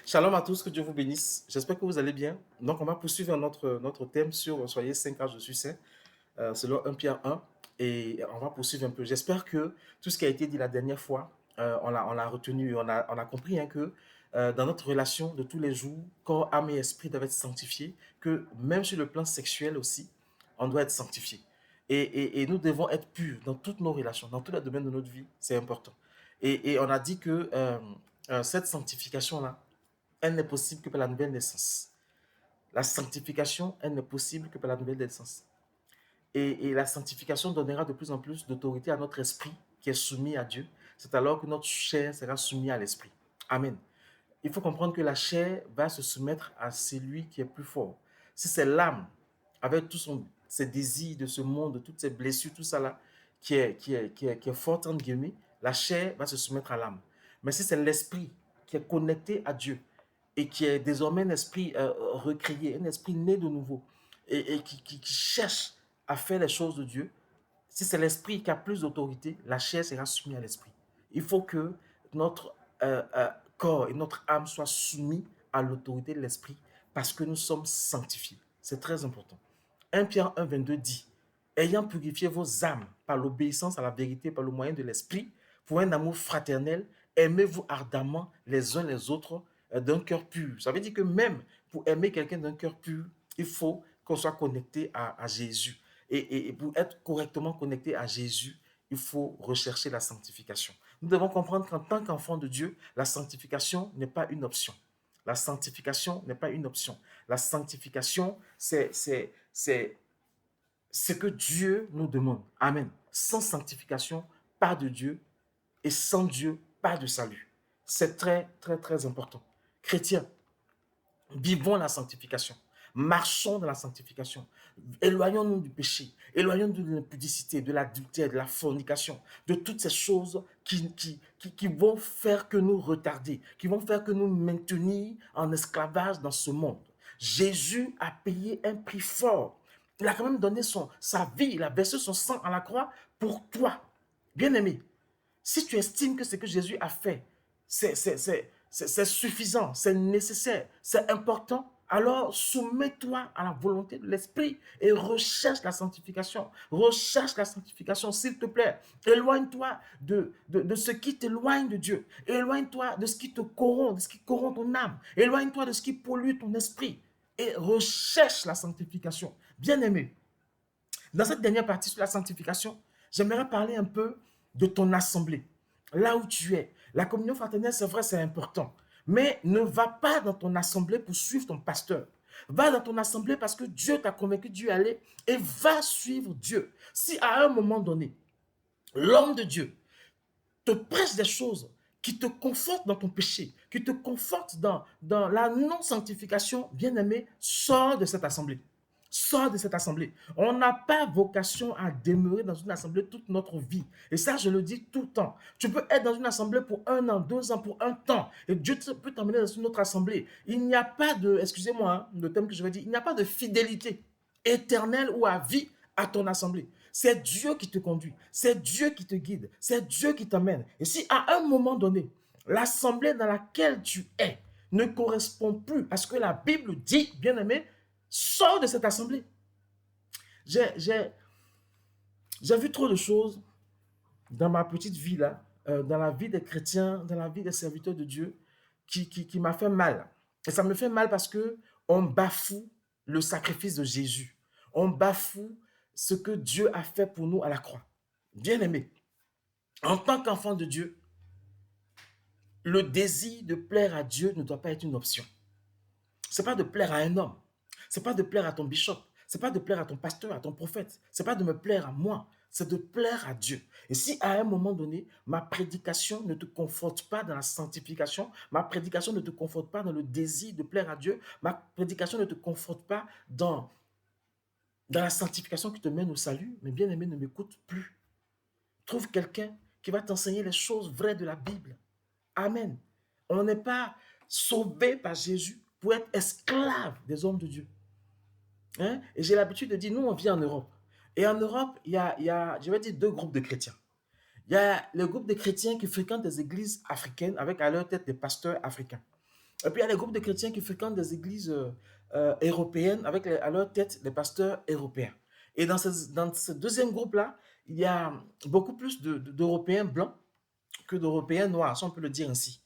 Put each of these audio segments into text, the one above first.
Shalom à tous, que Dieu vous bénisse. J'espère que vous allez bien. Donc, on va poursuivre notre thème sur Soyez saints car je suis saint, selon 1 Pierre 1. Et on va poursuivre un peu. J'espère que tout ce qui a été dit la dernière fois, on l'a retenu, on a compris hein, que dans notre relation de tous les jours, corps, âme et esprit doivent être sanctifiés, que même sur le plan sexuel aussi, on doit être sanctifié. Et nous devons être purs dans toutes nos relations, dans tous les domaines de notre vie, c'est important. Et on a dit que cette sanctification-là, elle n'est possible que par la nouvelle naissance. La sanctification, elle n'est possible que par la nouvelle naissance. Et la sanctification donnera de plus en plus d'autorité à notre esprit qui est soumis à Dieu. C'est alors que notre chair sera soumise à l'esprit. Amen. Il faut comprendre que la chair va se soumettre à celui qui est plus fort. Si c'est l'âme, avec tous ses désirs de ce monde, toutes ses blessures, tout ça là, qui est forte, entre guillemets, la chair va se soumettre à l'âme. Mais si c'est l'esprit qui est connecté à Dieu et qui est désormais un esprit recréé, un esprit né de nouveau, et qui cherche à faire les choses de Dieu, si c'est l'esprit qui a plus d'autorité, la chair sera soumise à l'esprit. Il faut que notre corps et notre âme soient soumis à l'autorité de l'esprit parce que nous sommes sanctifiés. C'est très important. 1 Pierre 1, 22 dit, ayant purifié vos âmes par l'obéissance à la vérité, par le moyen de l'esprit, pour un amour fraternel, aimez-vous ardemment les uns les autres d'un cœur pur. Ça veut dire que même pour aimer quelqu'un d'un cœur pur, il faut qu'on soit connecté à Jésus. Et pour être correctement connecté à Jésus, il faut rechercher la sanctification. Nous devons comprendre qu'en tant qu'enfant de Dieu, la sanctification n'est pas une option. La sanctification n'est pas une option. La sanctification, c'est ce que Dieu nous demande. Amen. Sans sanctification, pas de Dieu. Et sans Dieu, pas de salut. C'est très, très, très important. Chrétiens, vivons la sanctification. Marchons dans la sanctification. Éloignons-nous du péché. Éloignons-nous de l'impudicité, de l'adultère, de la fornication, de toutes ces choses qui vont faire que nous retarder, qui vont faire que nous maintenir en esclavage dans ce monde. Jésus a payé un prix fort. Il a quand même donné sa vie, il a versé son sang à la croix pour toi. Bien-aimé, si tu estimes que ce que Jésus a fait, c'est suffisant, c'est nécessaire, c'est important, alors soumets-toi à la volonté de l'Esprit et recherche la sanctification. Recherche la sanctification, s'il te plaît. Éloigne-toi de ce qui t'éloigne de Dieu. Éloigne-toi de ce qui te corrompt, de ce qui corrompt ton âme. Éloigne-toi de ce qui pollue ton esprit. Et recherche la sanctification. Bien-aimé, dans cette dernière partie sur la sanctification, j'aimerais parler un peu de ton assemblée. Là où tu es. La communion fraternelle, c'est vrai, c'est important. Mais ne va pas dans ton assemblée pour suivre ton pasteur. Va dans ton assemblée parce que Dieu t'a convaincu d'y aller et va suivre Dieu. Si à un moment donné, l'homme de Dieu te prêche des choses qui te confortent dans ton péché, qui te confortent dans la non-sanctification, bien-aimé, sors de cette assemblée. Sors de cette assemblée. On n'a pas vocation à demeurer dans une assemblée toute notre vie. Et ça, je le dis tout le temps. Tu peux être dans une assemblée pour 1 an, 2 ans, pour un temps. Et Dieu peut t'emmener dans une autre assemblée. Il n'y a pas de, excusez-moi, hein, le thème que je vais dire, il n'y a pas de fidélité éternelle ou à vie à ton assemblée. C'est Dieu qui te conduit, c'est Dieu qui te guide, c'est Dieu qui t'amène. Et si à un moment donné, l'assemblée dans laquelle tu es ne correspond plus à ce que la Bible dit, bien-aimé, sors de cette assemblée. J'ai vu trop de choses dans ma petite vie là, dans la vie des chrétiens, dans la vie des serviteurs de Dieu, qui m'a fait mal. Et ça me fait mal parce que on bafoue le sacrifice de Jésus. On bafoue ce que Dieu a fait pour nous à la croix. Bien aimé, en tant qu'enfant de Dieu, le désir de plaire à Dieu ne doit pas être une option. Ce n'est pas de plaire à un homme. Ce n'est pas de plaire à ton bishop. Ce n'est pas de plaire à ton pasteur, à ton prophète. Ce n'est pas de me plaire à moi. C'est de plaire à Dieu. Et si à un moment donné, ma prédication ne te conforte pas dans la sanctification, ma prédication ne te conforte pas dans le désir de plaire à Dieu, ma prédication ne te conforte pas dans la sanctification qui te mène au salut, mais bien aimé, ne m'écoute plus. Trouve quelqu'un qui va t'enseigner les choses vraies de la Bible. Amen. On n'est pas sauvé par Jésus pour être esclave des hommes de Dieu. Hein? Et j'ai l'habitude de dire, nous, on vit en Europe. Et en Europe, il y a, je vais dire, 2 groupes de chrétiens. Il y a le groupe de chrétiens qui fréquentent des églises africaines avec à leur tête des pasteurs africains. Et puis il y a les groupes de chrétiens qui fréquentent des églises européennes avec à leur tête les pasteurs européens. Et dans ce deuxième groupe-là, il y a beaucoup plus d'Européens blancs que d'Européens noirs, si on peut le dire ainsi.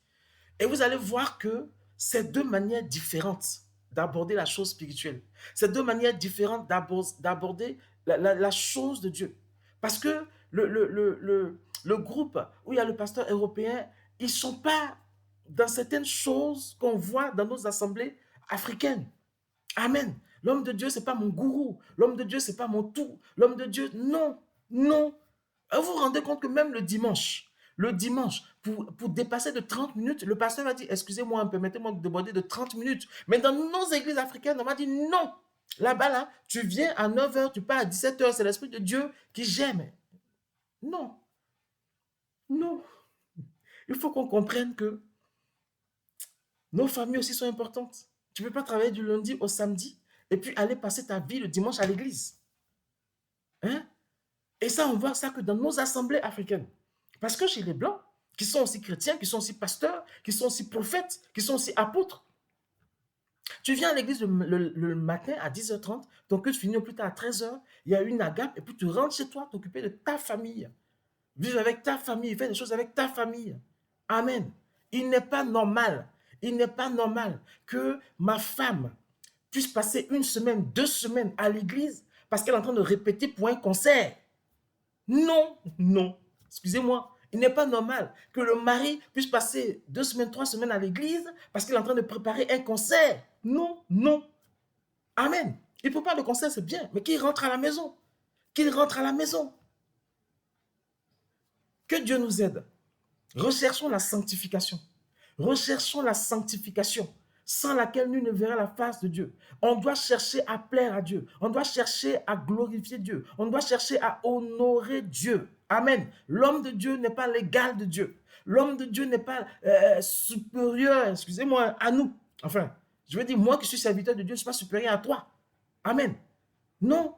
Et vous allez voir que c'est deux manières différentes d'aborder la chose spirituelle. C'est deux manières différentes d'aborder la chose de Dieu. Parce que le groupe où il y a le pasteur européen, ils ne sont pas dans certaines choses qu'on voit dans nos assemblées africaines. Amen. L'homme de Dieu, ce n'est pas mon gourou. L'homme de Dieu, ce n'est pas mon tout. L'homme de Dieu, non, non. Vous vous rendez compte que même le dimanche, pour dépasser de 30 minutes, le pasteur va dire, excusez-moi, permettez-moi de demander de 30 minutes. Mais dans nos églises africaines, on m'a dit non. Là-bas, là, tu viens à 9h, tu pars à 17h, c'est l'Esprit de Dieu qui gemme. Non, non. Il faut qu'on comprenne que nos familles aussi sont importantes. Tu ne peux pas travailler du lundi au samedi et puis aller passer ta vie le dimanche à l'église. Hein? Et ça, on voit ça que dans nos assemblées africaines. Parce que chez les Blancs, qui sont aussi chrétiens, qui sont aussi pasteurs, qui sont aussi prophètes, qui sont aussi apôtres, tu viens à l'église le matin à 10h30, ton culte finit au plus tard à 13h, il y a une agape, et puis tu rentres chez toi, t'occuper de ta famille. Vivre avec ta famille, faire des choses avec ta famille. Amen. Il n'est pas normal, il n'est pas normal que ma femme puisse passer une semaine, 2 semaines à l'église parce qu'elle est en train de répéter pour un concert. Non, non. Excusez-moi. Il n'est pas normal que le mari puisse passer 2 semaines, 3 semaines à l'église parce qu'il est en train de préparer un concert. Non, non. Amen. Il prépare le concert, c'est bien, mais qu'il rentre à la maison. Qu'il rentre à la maison. Que Dieu nous aide. Recherchons la sanctification. Recherchons la sanctification sans laquelle nul ne verra la face de Dieu. On doit chercher à plaire à Dieu. On doit chercher à glorifier Dieu. On doit chercher à honorer Dieu. Amen. L'homme de Dieu n'est pas l'égal de Dieu. L'homme de Dieu n'est pas supérieur, excusez-moi, à nous. Enfin, je veux dire, moi qui suis serviteur de Dieu, je ne suis pas supérieur à toi. Amen. Non.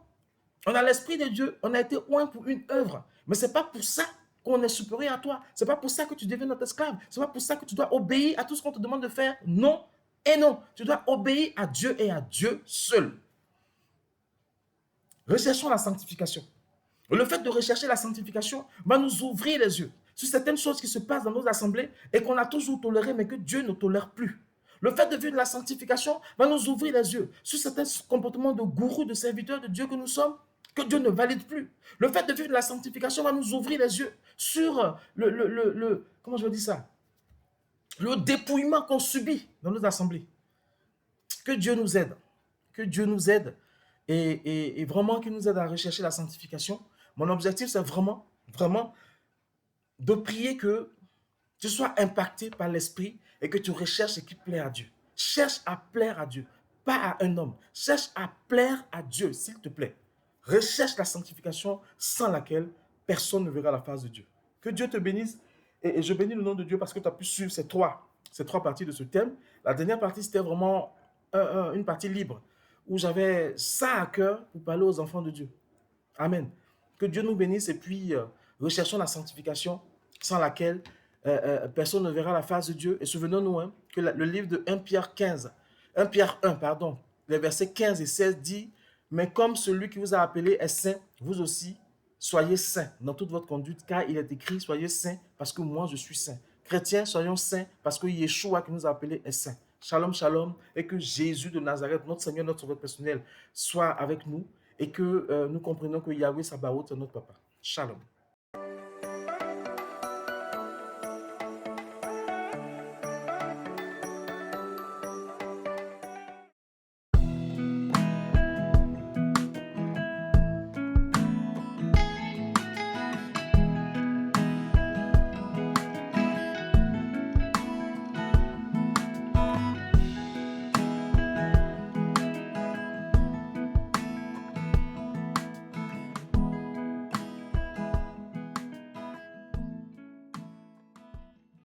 On a l'Esprit de Dieu. On a été oint pour une œuvre. Mais ce n'est pas pour ça qu'on est supérieur à toi. Ce n'est pas pour ça que tu deviens notre esclave. Ce n'est pas pour ça que tu dois obéir à tout ce qu'on te demande de faire. Non et non. Tu dois obéir à Dieu et à Dieu seul. Recherchons la sanctification. Le fait de rechercher la sanctification va nous ouvrir les yeux sur certaines choses qui se passent dans nos assemblées et qu'on a toujours tolérées, mais que Dieu ne tolère plus. Le fait de vivre la sanctification va nous ouvrir les yeux sur certains comportements de gourous, de serviteurs de Dieu que nous sommes, que Dieu ne valide plus. Le fait de vivre la sanctification va nous ouvrir les yeux sur comment je veux dire ça, le dépouillement qu'on subit dans nos assemblées. Que Dieu nous aide. Que Dieu nous aide et vraiment qu'il nous aide à rechercher la sanctification. Mon objectif, c'est vraiment, vraiment de prier que tu sois impacté par l'Esprit et que tu recherches ce qui plaît à Dieu. Cherche à plaire à Dieu, pas à un homme. Cherche à plaire à Dieu, s'il te plaît. Recherche la sanctification sans laquelle personne ne verra la face de Dieu. Que Dieu te bénisse et je bénis le nom de Dieu parce que tu as pu suivre ces trois parties de ce thème. La dernière partie, c'était vraiment une partie libre où j'avais ça à cœur pour parler aux enfants de Dieu. Amen. Que Dieu nous bénisse et puis recherchons la sanctification sans laquelle personne ne verra la face de Dieu. Et souvenons-nous que le livre de 1 Pierre 1, pardon, les versets 15 et 16 dit « Mais comme celui qui vous a appelé est saint, vous aussi, soyez saints dans toute votre conduite, car il est écrit « Soyez saints parce que moi je suis saint ». Chrétiens, soyons saints parce que Yeshua qui nous a appelés est saint. Shalom, shalom, et que Jésus de Nazareth, notre Seigneur, notre Sauveur personnel, soit avec nous et que nous comprenions que Yahweh Sabaoth est notre papa. Shalom.